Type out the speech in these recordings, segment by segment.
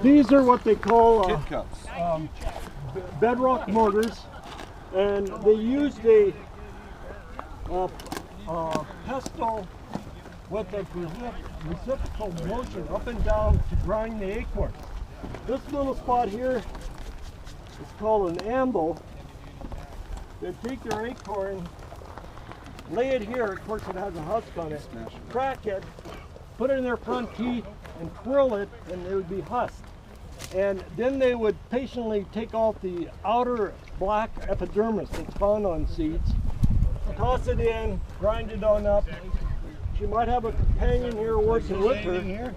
These are what they call Kid cups. Bedrock mortars, and they used a pestle with a reciprocal motion up and down to grind the acorn. This little spot here is called an amble. They take their acorn, lay it here, of course it has a husk on it, crack it, put it in their front teeth and twirl it, and it would be husked. And then they would patiently take off the outer black epidermis that's found on seeds, toss it in, grind it on up. She might have a companion here working with her.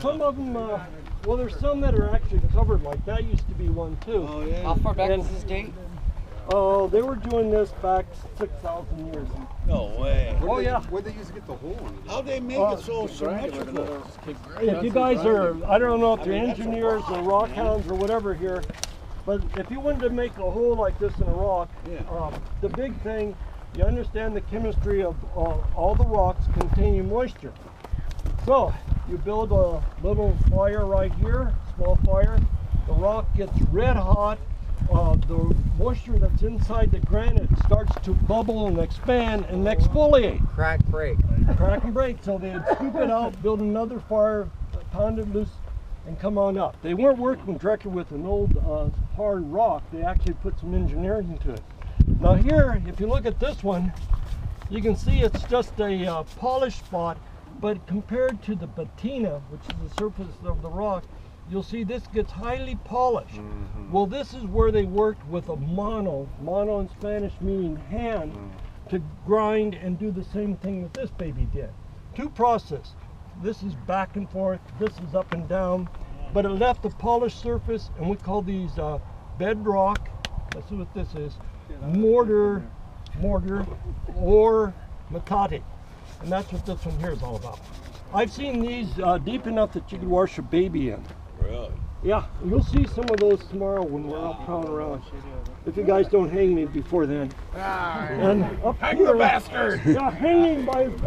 Some of them, well, there's some that are actually covered, like that used to be one too. Oh, yeah. How far back is this date? Oh, they were doing this back 6,000 years. No way. Oh yeah. Where'd they used to get the hole in it? How'd they make it so symmetrical? If you guys are, I don't know if you're engineers or rock hounds or whatever here, but if you wanted to make a hole like this in a rock, the big thing, you understand the chemistry of all the rocks containing moisture. So you build a little fire right here, small fire. The rock gets red hot. The moisture that's inside the granite starts to bubble and expand and exfoliate. Crack, break. Crack and break. So they'd scoop it out, build another fire, pound it loose, and come on up. They weren't working directly with an old hard rock. They actually put some engineering into it. Now here, if you look at this one, you can see it's just a polished spot, but compared to the patina, which is the surface of the rock, you'll see this gets highly polished. Well, this is where they worked with a mono in Spanish meaning hand, to grind and do the same thing that this baby did. Two processes. This is back and forth, this is up and down, but it left a polished surface, and we call these bedrock, that's what this is, mortar or metate. And that's what this one here is all about. I've seen these deep enough that you could wash a baby in. Really? Yeah, you'll see some of those tomorrow when we're out prowling around. If you guys don't hang me before then. And up Hang here, the bastard! Yeah, hanging by his